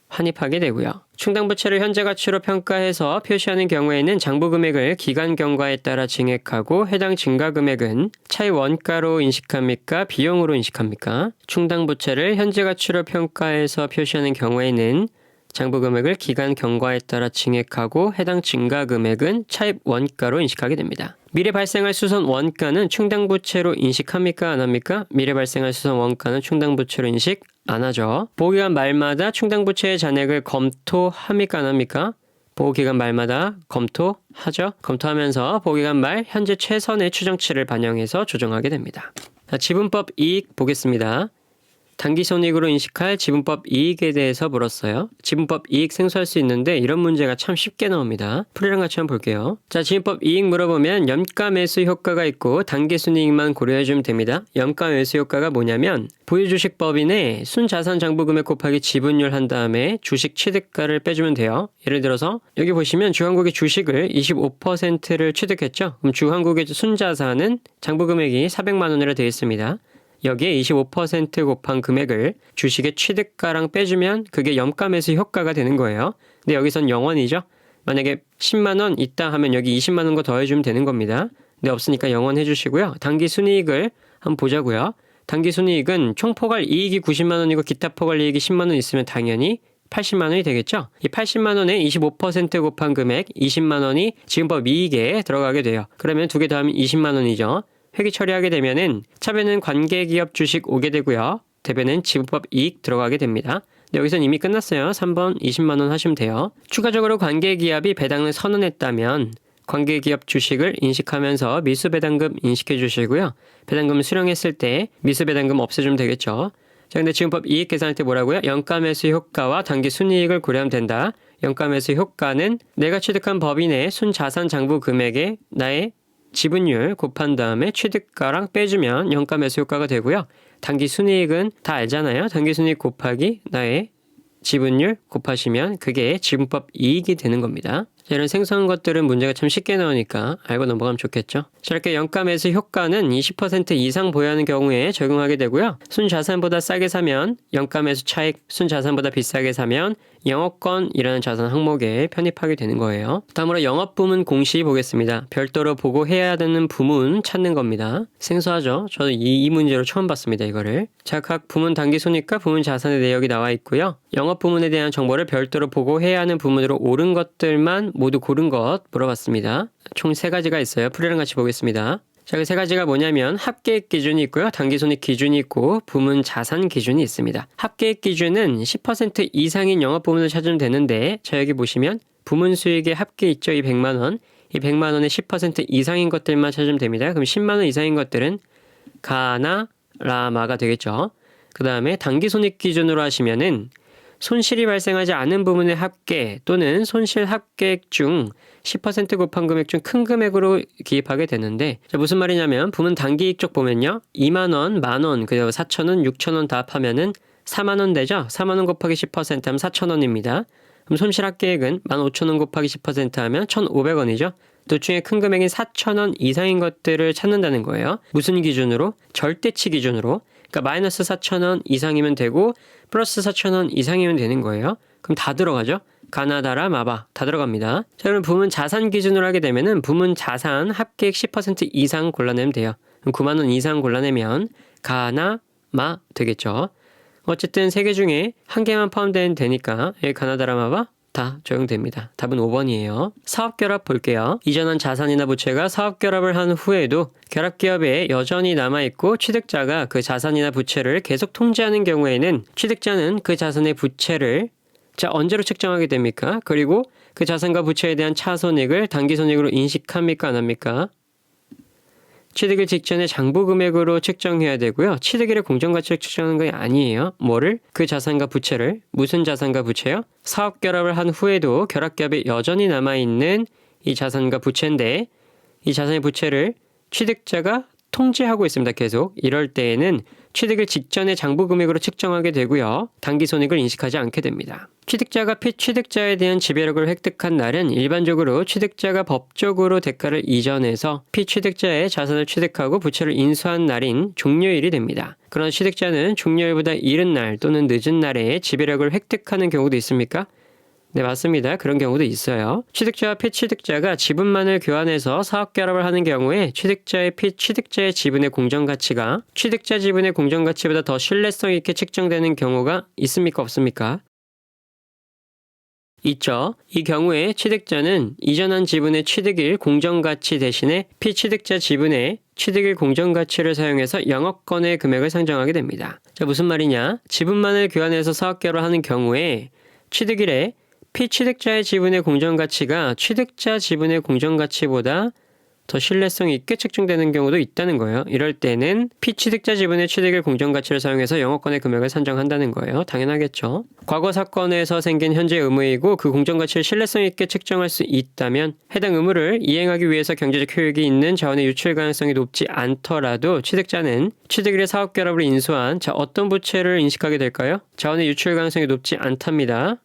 환입하게 되고요. 충당부채를 현재 가치로 평가해서 표시하는 경우에는 장부금액을 기간 경과에 따라 증액하고 해당 증가금액은 차의 원가로 인식합니까? 비용으로 인식합니까? 충당부채를 현재 가치로 평가해서 표시하는 경우에는 장부금액을 기간 경과에 따라 증액하고 해당 증가금액은 차입 원가로 인식하게 됩니다. 미래 발생할 수선 원가는 충당부채로 인식합니까? 안 합니까? 미래 발생할 수선 원가는 충당부채로 인식 안 하죠. 보호기간 말마다 충당부채의 잔액을 검토합니까? 안 합니까? 보호기간 말마다 검토하죠. 검토하면서 보호기간 말 현재 최선의 추정치를 반영해서 조정하게 됩니다. 자, 지분법 이익 보겠습니다. 당기손익으로 인식할 지분법 이익에 대해서 물었어요. 지분법 이익 생소할 수 있는데 이런 문제가 참 쉽게 나옵니다. 풀이랑 같이 한번 볼게요. 자, 지분법 이익 물어보면 염가 매수 효과가 있고 당기순이익만 고려해주면 됩니다. 염가 매수 효과가 뭐냐면 보유주식법인의 순자산 장부금액 곱하기 지분율 한 다음에 주식 취득가를 빼주면 돼요. 예를 들어서 여기 보시면 주한국의 주식을 25%를 취득했죠. 그럼 주한국의 순자산은 장부금액이 400만 원이라 되어 있습니다. 여기에 25% 곱한 금액을 주식의 취득가랑 빼주면 그게 염가매수 효과가 되는 거예요. 근데 여기선 0원이죠. 만약에 10만 원 있다 하면 여기 20만 원 거 더해주면 되는 겁니다. 근데 없으니까 0원 해주시고요. 당기순이익을 한번 보자고요. 당기순이익은 총포괄 이익이 90만 원이고 기타 포괄 이익이 10만 원 있으면 당연히 80만 원이 되겠죠. 이 80만 원에 25% 곱한 금액 20만 원이 지분법 이익에 들어가게 돼요. 그러면 두 개 더하면 20만 원이죠. 회계 처리하게 되면은 차변은 관계기업 주식 오게 되고요. 대변은 지분법 이익 들어가게 됩니다. 근데 여기선 이미 끝났어요. 3번 20만 원 하시면 돼요. 추가적으로 관계기업이 배당을 선언했다면 관계기업 주식을 인식하면서 미수배당금 인식해 주시고요. 배당금 수령했을 때 미수배당금 없애주면 되겠죠. 자, 근데 지분법 이익 계산할 때 뭐라고요? 연가매수 효과와 당기순이익을 고려하면 된다. 연가매수 효과는 내가 취득한 법인의 순자산 장부 금액에 나의 지분율 곱한 다음에 취득가랑 빼주면 연가매수 효과가 되고요. 당기순이익은 다 알잖아요. 당기순이익 곱하기 나의 지분율 곱하시면 그게 지분법 이익이 되는 겁니다. 자, 이런 생소한 것들은 문제가 참 쉽게 나오니까 알고 넘어가면 좋겠죠. 자, 이렇게 연가매수 효과는 20% 이상 보유하는 경우에 적용하게 되고요. 순자산보다 싸게 사면 연가매수 차익, 순자산보다 비싸게 사면 영업권이라는 자산 항목에 편입하게 되는 거예요. 다음으로 영업부문 공시 보겠습니다. 별도로 보고해야 되는 부문 찾는 겁니다. 생소하죠? 저도 이 문제로 처음 봤습니다. 이거를. 자, 각 부문 당기순이익과 부문 자산의 내역이 나와 있고요. 영업부문에 대한 정보를 별도로 보고해야 하는 부문으로 옳은 것들만 모두 고른 것 물어봤습니다. 총 3가지가 있어요. 풀이랑 같이 보겠습니다. 자, 그 3가지가 뭐냐면 합계액 기준이 있고요. 당기손익 기준이 있고 부문 자산 기준이 있습니다. 합계액 기준은 10% 이상인 영업부문을 찾으면 되는데 자, 여기 보시면 부문 수익의 합계 있죠. 이 100만 원. 이 100만 원의 10% 이상인 것들만 찾으면 됩니다. 그럼 10만 원 이상인 것들은 가나 라마가 되겠죠. 그 다음에 당기손익 기준으로 하시면은 손실이 발생하지 않은 부문의 합계 또는 손실 합계액 중 10% 곱한 금액 중 큰 금액으로 기입하게 되는데 자, 무슨 말이냐면 부문 단기이익 쪽 보면요. 2만원, 만원, 그리고 4천원, 6천원 다 합하면은 4만원 되죠. 4만원 곱하기 10% 하면 4천원입니다. 그럼 손실 합계액은 15,000원 곱하기 10% 하면 1,500원이죠. 둘 중에 큰 금액인 4,000원 이상인 것들을 찾는다는 거예요. 무슨 기준으로? 절대치 기준으로. 그러니까 마이너스 4,000원 이상이면 되고 플러스 4,000원 이상이면 되는 거예요. 그럼 다 들어가죠. 가나다라 마바 다 들어갑니다. 자, 그럼 부문 자산 기준으로 하게 되면은 부문 자산 합계액 10% 이상 골라내면 돼요. 그럼 9만 원 이상 골라내면 가나 마 되겠죠. 어쨌든 3개 중에 한 개만 포함되면 되니까 여기 가나다라 마바 다 적용됩니다. 답은 5번이에요. 사업결합 볼게요. 이전한 자산이나 부채가 사업결합을 한 후에도 결합기업에 여전히 남아있고 취득자가 그 자산이나 부채를 계속 통제하는 경우에는 취득자는 그 자산의 부채를 언제로 측정하게 됩니까? 그리고 그 자산과 부채에 대한 차손익을 당기손익으로 인식합니까? 안 합니까? 취득일 직전에 장부금액으로 측정해야 되고요. 취득일의 공정가치를 측정하는 게 아니에요. 뭐를? 그 자산과 부채를. 무슨 자산과 부채요? 사업결합을 한 후에도 결합기업에 여전히 남아있는 이 자산과 부채인데 이 자산의 부채를 취득자가 통제하고 있습니다. 계속. 이럴 때에는 취득일 직전에 장부금액으로 측정하게 되고요. 당기손익을 인식하지 않게 됩니다. 취득자가 피취득자에 대한 지배력을 획득한 날은 일반적으로 취득자가 법적으로 대가를 이전해서 피취득자의 자산을 취득하고 부채를 인수한 날인 종료일이 됩니다. 그러나 취득자는 종료일보다 이른 날 또는 늦은 날에 지배력을 획득하는 경우도 있습니까? 네, 맞습니다. 그런 경우도 있어요. 취득자와 피취득자가 지분만을 교환해서 사업결합을 하는 경우에 취득자의 피취득자의 지분의 공정가치가 취득자 지분의 공정가치보다 더 신뢰성 있게 측정되는 경우가 있습니까? 없습니까? 있죠. 이 경우에 취득자는 이전한 지분의 취득일 공정가치 대신에 피취득자 지분의 취득일 공정가치를 사용해서 영업권의 금액을 상정하게 됩니다. 자, 무슨 말이냐? 지분만을 교환해서 사업결합을 하는 경우에 취득일에 피취득자의 지분의 공정가치가 취득자 지분의 공정가치보다 더 신뢰성 있게 측정되는 경우도 있다는 거예요. 이럴 때는 피취득자 지분의 취득일 공정가치를 사용해서 영업권의 금액을 산정한다는 거예요. 당연하겠죠. 과거 사건에서 생긴 현재 의무이고 그 공정가치를 신뢰성 있게 측정할 수 있다면 해당 의무를 이행하기 위해서 경제적 효익이 있는 자원의 유출 가능성이 높지 않더라도 취득자는 취득일의 사업결합을 인수한 어떤 부채를 인식하게 될까요? 자원의 유출 가능성이 높지 않답니다.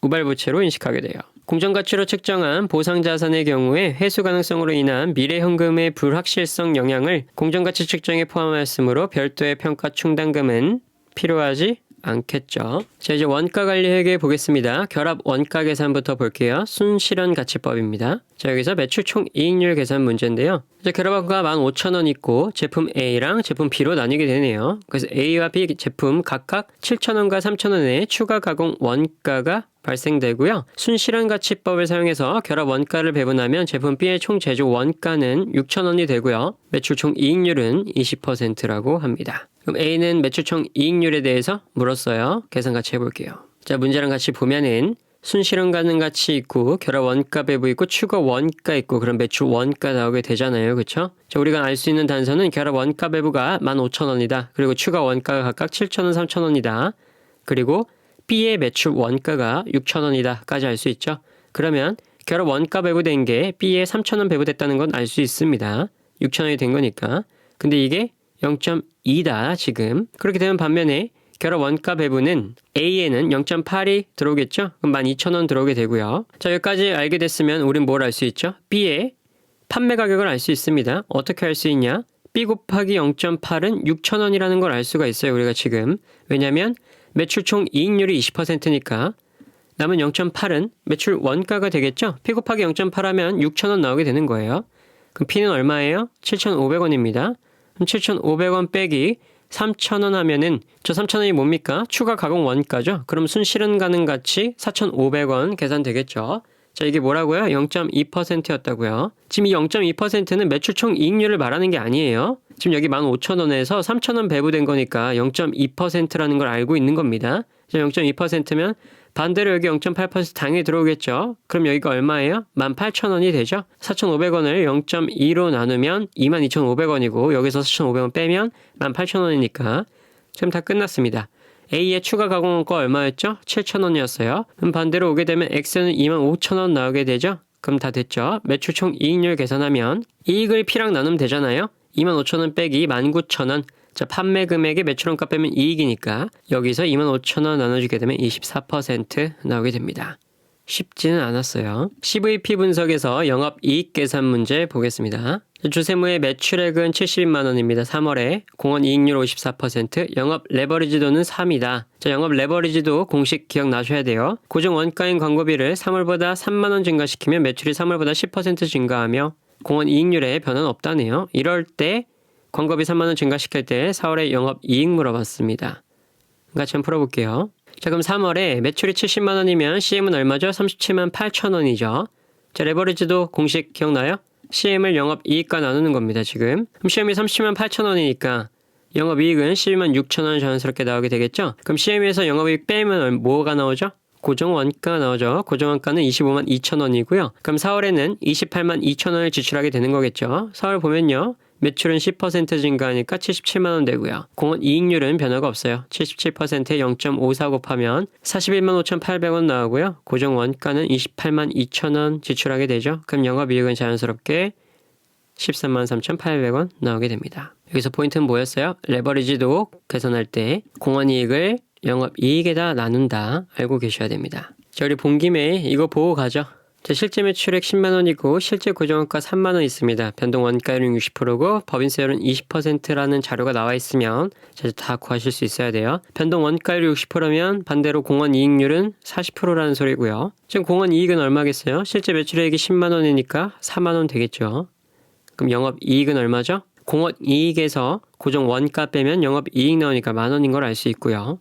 우발부채로 인식하게 돼요. 공정가치로 측정한 보상자산의 경우에 회수 가능성으로 인한 미래현금의 불확실성 영향을 공정가치 측정에 포함하였으므로 별도의 평가 충당금은 필요하지 않겠죠. 자, 이제 원가관리회계 보겠습니다. 결합 원가 계산부터 볼게요. 순실현가치법입니다. 자, 여기서 매출 총이익률 계산 문제인데요. 이제 결합원가 15,000원 있고 제품 A랑 제품 B로 나뉘게 되네요. 그래서 A와 B 제품 각각 7,000원과 3,000원의 추가 가공 원가가 발생되고요. 순실현가치법을 사용해서 결합 원가를 배분하면 제품 B의 총 제조 원가는 6,000원이 되고요. 매출 총이익률은 20%라고 합니다. 그럼 A는 매출 총이익률에 대해서 물었어요. 계산 같이 해볼게요. 자, 문제랑 같이 보면은 순실현 가능가치 있고 결합 원가 배분 있고 추가 원가 있고 그럼 매출 원가 나오게 되잖아요. 그쵸? 자, 우리가 알 수 있는 단서는 결합 원가 배분가 15,000원이다. 그리고 추가 원가가 각각 7,000원, 3,000원이다. 그리고 B의 매출 원가가 6,000원이다 까지 알 수 있죠. 그러면 결합 원가 배분된 게 B에 3,000원 배분됐다는 건 알 수 있습니다. 6,000원이 된 거니까. 근데 이게 0.2다 지금. 그렇게 되면 반면에 결합 원가 배분은 A에는 0.8이 들어오겠죠? 그럼 12,000원 들어오게 되고요. 자, 여기까지 알게 됐으면 우린 뭘 알 수 있죠? B의 판매 가격을 알 수 있습니다. 어떻게 알 수 있냐? B 곱하기 0.8은 6,000원이라는 걸 알 수가 있어요. 우리가 지금. 왜냐면 매출 총 이익률이 20%니까 남은 0.8은 매출 원가가 되겠죠? P 곱하기 0.8 하면 6,000원 나오게 되는 거예요. 그럼 P는 얼마예요? 7,500원입니다. 그럼 7,500원 빼기 3,000원 하면은 저 3,000원이 뭡니까? 추가 가공 원가죠? 그럼 순실현 가능가치 4,500원 계산되겠죠? 자, 이게 뭐라고요? 0.2%였다고요. 지금 이 0.2%는 매출 총 이익률을 말하는 게 아니에요. 지금 여기 15,000원에서 3,000원 배분된 거니까 0.2%라는 걸 알고 있는 겁니다. 자, 0.2%면 반대로 여기 0.8% 당연히 들어오겠죠. 그럼 여기가 얼마예요? 18,000원이 되죠. 4,500원을 0.2로 나누면 22,500원이고 여기서 4,500원 빼면 18,000원이니까 지금 다 끝났습니다. A의 추가 가공원가 얼마였죠? 7,000원이었어요. 그럼 반대로 오게 되면 X는 25,000원 나오게 되죠? 그럼 다 됐죠? 매출 총 이익률 계산하면 이익을 P랑 나누면 되잖아요? 25,000원 빼기 19,000원. 자, 판매 금액의 매출원가 빼면 이익이니까 여기서 25,000원 나눠주게 되면 24% 나오게 됩니다. 쉽지는 않았어요. CVP 분석에서 영업이익 계산 문제 보겠습니다. 주세무의 매출액은 72만 원입니다. 3월에 공원 이익률 54%, 영업 레버리지도는 3이다. 자, 영업 레버리지도 공식 기억나셔야 돼요. 고정 원가인 광고비를 3월보다 3만 원 증가시키면 매출이 3월보다 10% 증가하며 공원 이익률에 변화는 없다네요. 이럴 때 광고비 3만 원 증가시킬 때 4월에 영업이익 물어봤습니다. 같이 한번 풀어볼게요. 자, 그럼 3월에 매출이 70만 원이면 CM은 얼마죠? 37만 8천 원이죠. 자, 레버리지도 공식 기억나요? CM을 영업이익과 나누는 겁니다, 지금. 그럼 CM이 37만 8천 원이니까 영업이익은 12만 6천 원 자연스럽게 나오게 되겠죠? 그럼 CM에서 영업이익 빼면 뭐가 나오죠? 고정원가가 나오죠. 고정원가는 25만 2천 원이고요. 그럼 4월에는 28만 2천 원을 지출하게 되는 거겠죠. 4월 보면요. 매출은 10% 증가하니까 77만 원 되고요. 공원 이익률은 변화가 없어요. 77%에 0.54 곱하면 41만 5,800원 나오고요. 고정 원가는 28만 2천 원 지출하게 되죠. 그럼 영업이익은 자연스럽게 13만 3,800원 나오게 됩니다. 여기서 포인트는 뭐였어요? 레버리지도 계산할 때 공원 이익을 영업이익에다 나눈다. 알고 계셔야 됩니다. 자, 우리 본 김에 이거 보고 가죠. 자, 실제 매출액 10만 원이고 실제 고정원가 3만 원 있습니다. 변동 원가율은 60%고 법인세율은 20%라는 자료가 나와 있으면 다 구하실 수 있어야 돼요. 변동 원가율이 60%면 반대로 공원 이익률은 40%라는 소리고요. 지금 공원 이익은 얼마겠어요? 실제 매출액이 10만 원이니까 4만 원 되겠죠. 그럼 영업 이익은 얼마죠? 공원 이익에서 고정 원가 빼면 영업 이익 나오니까 만 원인 걸 알 수 있고요.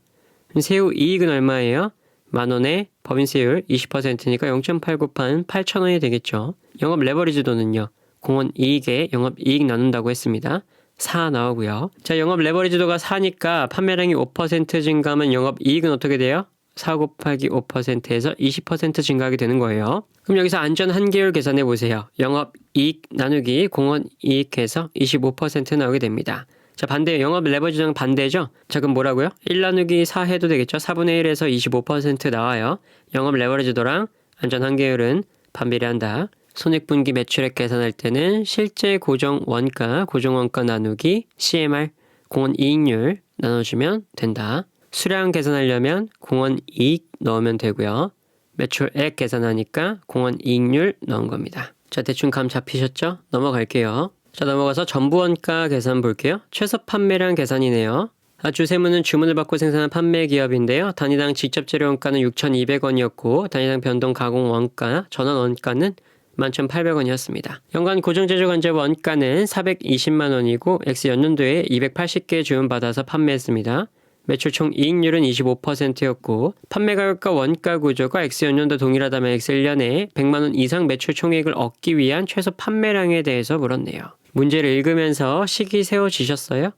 세후 이익은 얼마예요? 만 원에 법인세율 20%니까 0.8 곱한 8천 원이 되겠죠. 영업 레버리지도는요. 공원 이익에 영업 이익 나눈다고 했습니다. 4 나오고요. 자, 영업 레버리지도가 4니까 판매량이 5% 증가하면 영업 이익은 어떻게 돼요? 4 곱하기 5%에서 20% 증가하게 되는 거예요. 그럼 여기서 안전 한계율 계산해 보세요. 영업이익 나누기 공헌이익해서 25% 나오게 됩니다. 자, 반대요. 영업 레버리지랑 반대죠? 자, 그럼 뭐라고요? 1 나누기 4 해도 되겠죠? 4분의 1에서 25% 나와요. 영업 레버리지도랑 안전 한계율은 반비례한다. 손익분기 매출액 계산할 때는 실제 고정 원가, 고정 원가 나누기 CMR, 공헌 이익률 나눠주면 된다. 수량 계산하려면 공헌 이익 넣으면 되고요. 매출액 계산하니까 공헌 이익률 넣은 겁니다. 자, 대충 감 잡히셨죠? 넘어갈게요. 자, 넘어가서 전부 원가 계산 볼게요. 최소 판매량 계산이네요. 주세무는 주문을 받고 생산한 판매 기업인데요. 단위당 직접 재료 원가는 6,200원이었고 단위당 변동 가공 원가, 전원 원가는 11,800원이었습니다. 연간 고정제조 간접 원가는 420만 원이고 X 연년도에 280개 주문받아서 판매했습니다. 매출 총 이익률은 25%였고 판매 가격과 원가 구조가 X 연년도 동일하다면 X 1년에 100만 원 이상 매출 총액을 얻기 위한 최소 판매량에 대해서 물었네요. 문제를 읽으면서 식이 세워지셨어요?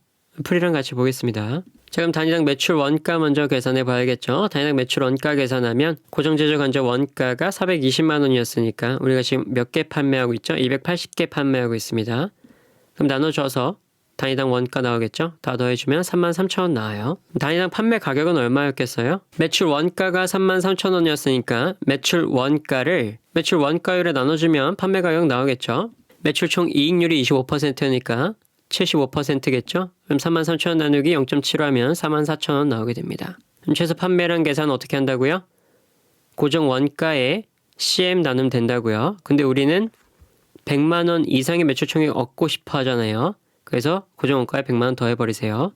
풀이랑 같이 보겠습니다. 자, 그럼 단위당 매출 원가 먼저 계산해 봐야겠죠. 단위당 매출 원가 계산하면 고정제조 간접 원가가 420만 원이었으니까 우리가 지금 몇 개 판매하고 있죠? 280개 판매하고 있습니다. 그럼 나눠줘서 단위당 원가 나오겠죠? 다 더해주면 33,000원 나와요. 단위당 판매 가격은 얼마였겠어요? 매출 원가가 33,000원이었으니까 매출 원가율에 나눠주면 판매 가격 나오겠죠? 매출 총 이익률이 25%니까 75%겠죠? 그럼 33,000원 나누기 0.7 하면 44,000원 나오게 됩니다. 그럼 최소 판매량 계산 어떻게 한다고요? 고정 원가에 CM 나누면 된다고요. 근데 우리는 100만 원 이상의 매출 총액 얻고 싶어 하잖아요. 그래서 고정 원가에 100만 원 더해버리세요.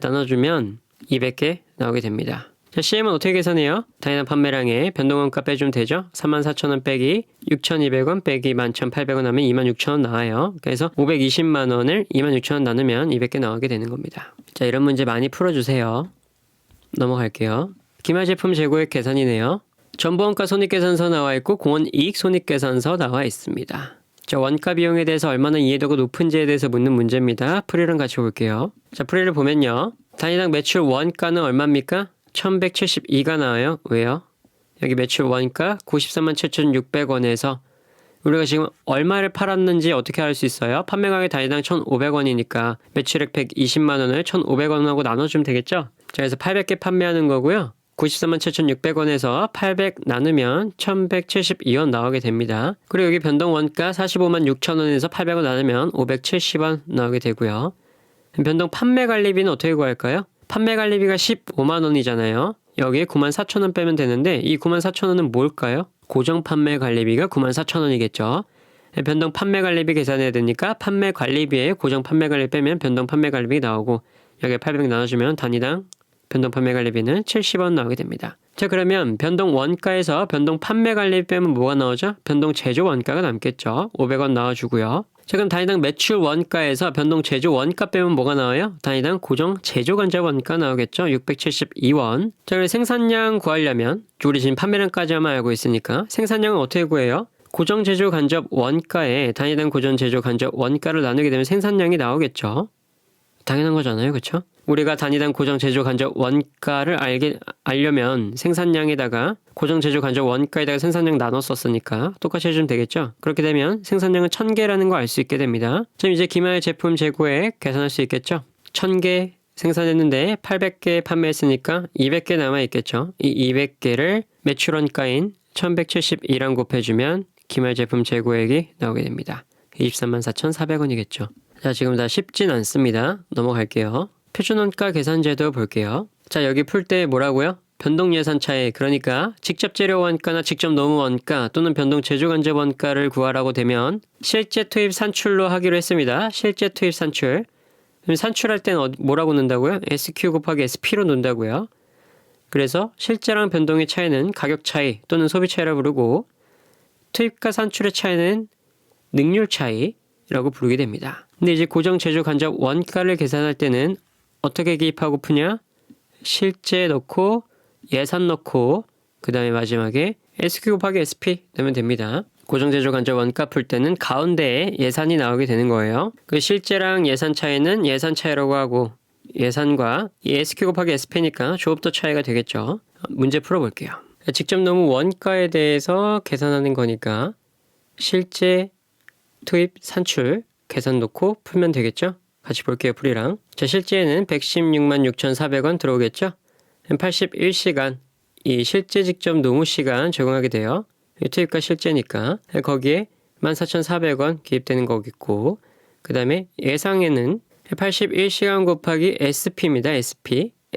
나눠주면 200개 나오게 됩니다. 자, CM은 어떻게 계산해요? 단위당 판매량에 변동원가 빼주면 되죠? 34,000원 빼기 6,200원 빼기 11,800원 하면 26,000원 나와요. 그래서 520만 원을 26,000원 나누면 200개 나오게 되는 겁니다. 자, 이런 문제 많이 풀어주세요. 넘어갈게요. 기말제품 재고액 계산이네요. 전부원가 손익계산서 나와 있고 공헌 이익 손익계산서 나와 있습니다. 자, 원가 비용에 대해서 얼마나 이해도가 높은지에 대해서 묻는 문제입니다. 풀이랑 같이 볼게요. 자, 풀이를 보면요. 단위당 매출 원가는 얼마입니까? 1172가 나와요. 왜요? 여기 매출 원가 937,600원에서 우리가 지금 얼마를 팔았는지 어떻게 알 수 있어요? 판매 가격 단위당 1,500원이니까 매출액 120만 원을 1,500원하고 나눠주면 되겠죠? 자, 그래서 800개 판매하는 거고요. 937,600원에서 800 나누면 1,172원 나오게 됩니다. 그리고 여기 변동 원가 45만 6천원에서 800원 나누면 570원 나오게 되고요. 변동 판매 관리비는 어떻게 구할까요? 판매 관리비가 15만 원이잖아요. 여기에 94,000원 빼면 되는데 이 94,000원은 뭘까요? 고정 판매 관리비가 94,000원이겠죠. 변동 판매 관리비 계산해야 되니까 판매 관리비에 고정 판매 관리비 빼면 변동 판매 관리비 나오고 여기에 800 나눠주면 단위당 변동 판매 관리비는 70원 나오게 됩니다. 자, 그러면 변동 원가에서 변동 판매 관리비 빼면 뭐가 나오죠? 변동 제조 원가가 남겠죠. 500원 나와주고요. 자, 그럼 단위당 매출 원가에서 변동 제조 원가 빼면 뭐가 나와요? 단위당 고정 제조 간접 원가 나오겠죠? 672원. 자, 그래서 생산량 구하려면 우리 지금 판매량까지만 알고 있으니까 생산량은 어떻게 구해요? 고정 제조 간접 원가에 단위당 고정 제조 간접 원가를 나누게 되면 생산량이 나오겠죠? 당연한 거잖아요. 그렇죠? 우리가 단위당 고정 제조 간접 원가를 알려면 생산량에다가 고정 제조 간접 원가에다가 생산량 나눴었으니까 똑같이 해주면 되겠죠? 그렇게 되면 생산량은 1000개라는 거 알 수 있게 됩니다. 그럼 이제 기말 제품 재고액 계산할 수 있겠죠? 1000개 생산했는데 800개 판매했으니까 200개 남아있겠죠? 이 200개를 매출 원가인 1172랑 곱해주면 기말 제품 재고액이 나오게 됩니다. 234,400원이겠죠. 자, 지금 다 쉽진 않습니다. 넘어갈게요. 표준원가 계산제도 볼게요. 자, 여기 풀 때 뭐라고요? 변동 예산차액, 그러니까 직접 재료 원가나 직접 노무 원가 또는 변동 제조 간접 원가를 구하라고 되면 실제 투입 산출로 하기로 했습니다. 실제 투입 산출. 그럼 산출할 때는 뭐라고 넣는다고요? SQ 곱하기 SP로 넣는다고요. 그래서 실제랑 변동의 차이는 가격 차이 또는 소비 차이라고 부르고 투입과 산출의 차이는 능률 차이라고 부르게 됩니다. 근데 이제 고정 제조 간접 원가를 계산할 때는 어떻게 기입하고 푸냐? 실제 넣고 예산 넣고 그 다음에 마지막에 SQ 곱하기 SP 넣으면 됩니다. 고정 제조 간접 원가 풀 때는 가운데에 예산이 나오게 되는 거예요. 그 실제랑 예산 차이는 예산 차이라고 하고 예산과 이 SQ 곱하기 SP니까 조업도 차이가 되겠죠. 문제 풀어볼게요. 직접 너무 원가에 대해서 계산하는 거니까 실제 투입 산출 계산 놓고 풀면 되겠죠. 같이 볼게요. 풀이랑. 자, 실제에는 116만 6,400원 들어오겠죠. 81시간 이 실제 직접 노무 시간 적용하게 돼요. 투입과 실제니까 거기에 14,400원 기입되는 거겠고, 그 다음에 예상에는 81시간 곱하기 SP입니다.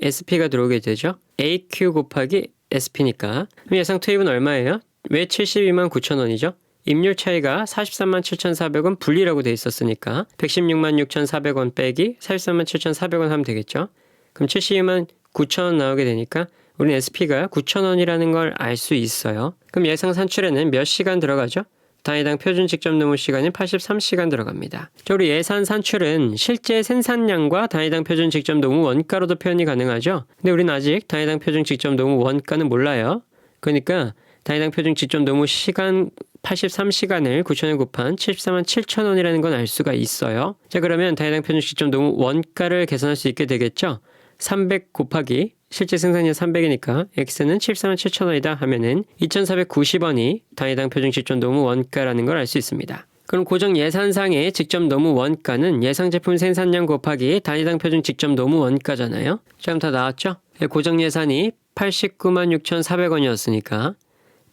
SP가 들어오게 되죠. AQ 곱하기 SP니까 예상 투입은 얼마예요? 왜 72만 9천원이죠? 입률 차이가 43만 7,400원 분리라고 돼 있었으니까 116만 6,400원 빼기 43만 7,400원 하면 되겠죠. 그럼 72만 9천원 나오게 되니까 우리는 SP가 9천원이라는 걸 알 수 있어요. 그럼 예상 산출에는 몇 시간 들어가죠? 단위당 표준 직접 노무 시간이 83시간 들어갑니다. 우리 예산 산출은 실제 생산량과 단위당 표준 직접 노무 원가로도 표현이 가능하죠. 근데 우리는 아직 단위당 표준 직접 노무 원가는 몰라요. 그러니까 단위당 표준 직접 노무 시간 83시간을 9천에 곱한 74만 7천원이라는 건 알 수가 있어요. 자, 그러면 단위당 표준 직접 노무 원가를 계산할 수 있게 되겠죠. 300 곱하기 실제 생산량 300이니까 X는 74만 7천원이다 하면은 2,490원이 단위당 표준 직접 노무 원가라는 걸 알 수 있습니다. 그럼 고정 예산상의 직접 노무 원가는 예상 제품 생산량 곱하기 단위당 표준 직접 노무 원가잖아요. 지금 다 나왔죠? 고정 예산이 89만 6,400원이었으니까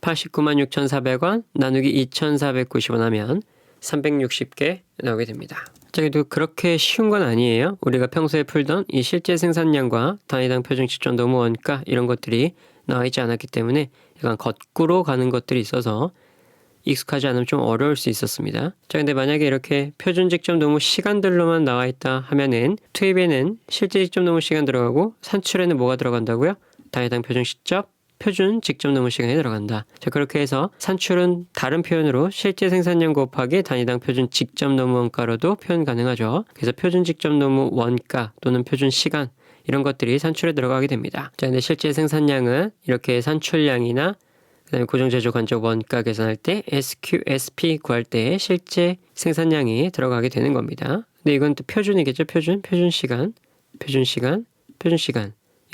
89만 6,400원 나누기 2,490원 하면 360개 나오게 됩니다. 자, 그래도 그렇게 쉬운 건 아니에요. 우리가 평소에 풀던 이 실제 생산량과 단위당 표준 직접 노무 원가 이런 것들이 나와 있지 않았기 때문에 약간 거꾸로 가는 것들이 있어서 익숙하지 않으면 좀 어려울 수 있었습니다. 자, 근데 만약에 이렇게 표준 직접 노무 시간들로만 나와 있다 하면은 투입에는 실제 직접 노무 시간 들어가고 산출에는 뭐가 들어간다고요? 단위당 표준 직접 노무 시간이 들어간다. 자, 그렇게 해서 산출은 다른 표현으로 실제 생산량 곱하기 단위당 표준 직접 노무 원가로도 표현 가능하죠. 그래서 표준 직접 노무 원가 또는 표준 시간 이런 것들이 산출에 들어가게 됩니다. 자, 근데 실제 생산량은 이렇게 산출량이나 그다음에 고정제조 간접 원가 계산할 때 SQ, SP 구할 때 실제 생산량이 들어가게 되는 겁니다. 근데 이건 또 표준이겠죠. 표준 시간.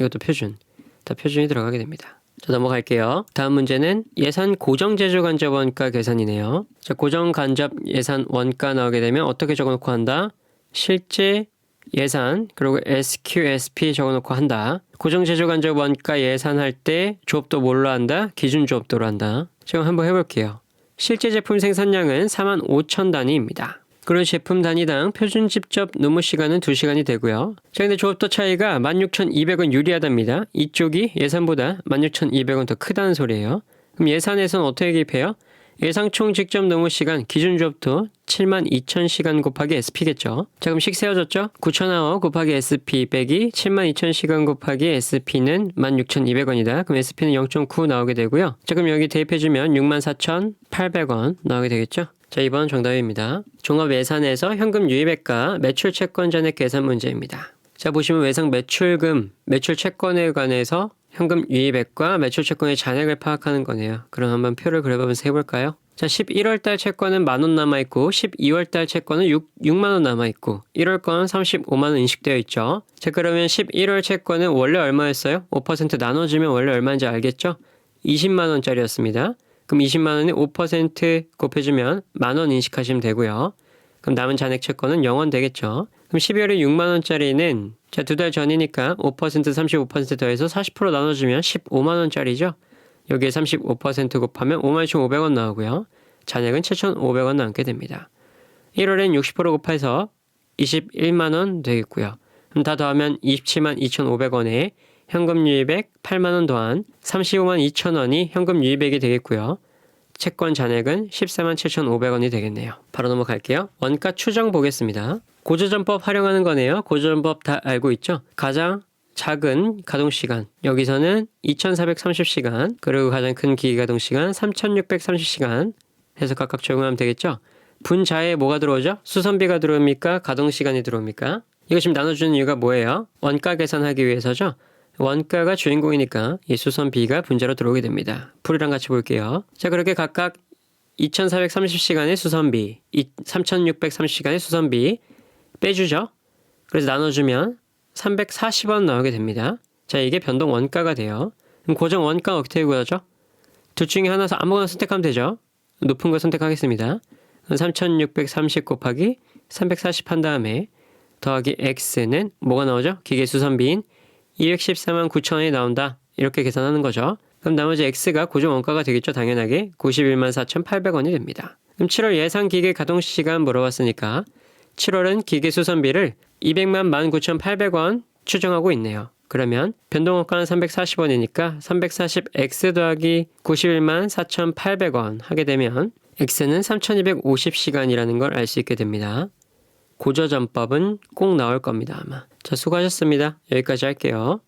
이것도 표준. 다 표준이 들어가게 됩니다. 자, 넘어갈게요. 다음 문제는 예산 고정 제조 간접 원가 계산이네요. 자, 고정 간접 예산 원가 나오게 되면 어떻게 적어놓고 한다? 실제 예산 그리고 SQ, SP 적어놓고 한다. 고정 제조 간접 원가 예산할 때 조업도 뭘로 한다? 기준 조업도로 한다. 지금 한번 해볼게요. 실제 제품 생산량은 45,000단위입니다. 그리고 제품 단위당 표준 직접 노무 시간은 2시간이 되고요. 자, 근데 조업도 차이가 16,200원 유리하답니다. 이쪽이 예산보다 16,200원 더 크다는 소리예요. 그럼 예산에서는 어떻게 기입해요? 예상 총 직접 노무 시간 기준 조업도 72,000시간 곱하기 SP겠죠. 자, 그럼 식 세워졌죠? 9,000아워 곱하기 SP 빼기 72,000시간 곱하기 SP는 16,200원이다. 그럼 SP는 0.9 나오게 되고요. 자, 그럼 여기 대입해주면 64,800원 나오게 되겠죠? 자, 2번 정답입니다. 종합 예산에서 현금 유입액과 매출 채권 잔액 계산 문제입니다. 자, 보시면 외상 매출금, 매출 채권에 관해서 현금 유입액과 매출 채권의 잔액을 파악하는 거네요. 그럼 한번 표를 그려보면서 해볼까요? 자, 11월달 채권은 10,000원 남아있고 12월달 채권은 6만원 남아있고 1월 건 35만원 인식되어 있죠. 자, 그러면 11월 채권은 원래 얼마였어요? 5% 나눠주면 원래 얼마인지 알겠죠? 20만원짜리였습니다. 그럼 20만원에 5% 곱해주면 10,000원 인식하시면 되고요. 그럼 남은 잔액 채권은 0원 되겠죠. 그럼 12월에 6만원짜리는 자, 2달 전이니까 5% 35% 더해서 40% 나눠주면 15만원짜리죠. 여기에 35% 곱하면 52,500원 나오고요. 잔액은 7,500원 남게 됩니다. 1월엔 60% 곱해서 21만원 되겠고요. 그럼 다 더하면 27만 2,500원에 현금 유입액 8만원 더한 35만 2천원이 현금 유입액이 되겠고요. 채권 잔액은 14만 7,500원이 되겠네요. 바로 넘어갈게요. 원가 추정 보겠습니다. 고조전법 활용하는 거네요. 고조전법 다 알고 있죠? 가장 작은 가동시간, 여기서는 2,430시간, 그리고 가장 큰 기계가동시간 3,630시간 해서 각각 적용하면 되겠죠? 분자에 뭐가 들어오죠? 수선비가 들어옵니까? 가동시간이 들어옵니까? 이거 지금 나눠주는 이유가 뭐예요? 원가 계산하기 위해서죠? 원가가 주인공이니까 이 수선비가 분자로 들어오게 됩니다. 풀이랑 같이 볼게요. 자, 그렇게 각각 2,430시간의 수선비, 3,630시간의 수선비 빼주죠. 그래서 나눠주면 340원 나오게 됩니다. 자, 이게 변동 원가가 돼요. 그럼 고정 원가 어떻게 구하죠? 둘 중에 하나 아무거나 선택하면 되죠. 높은 거 선택하겠습니다. 3630 곱하기 340 한 다음에 더하기 x는 뭐가 나오죠? 기계수선비인 214만 9천원이 나온다. 이렇게 계산하는 거죠. 그럼 나머지 x가 고정 원가가 되겠죠. 당연하게 91만 4,800원이 됩니다. 그럼 7월 예상 기계 가동 시간 물어봤으니까 7월은 기계수선비를 200만 19,800원 추정하고 있네요. 그러면 변동원가는 340원이니까 340x 더하기 91만 4,800원 하게 되면 x는 3,250시간이라는 걸 알 수 있게 됩니다. 고저점법은 꼭 나올 겁니다, 아마. 자, 수고하셨습니다. 여기까지 할게요.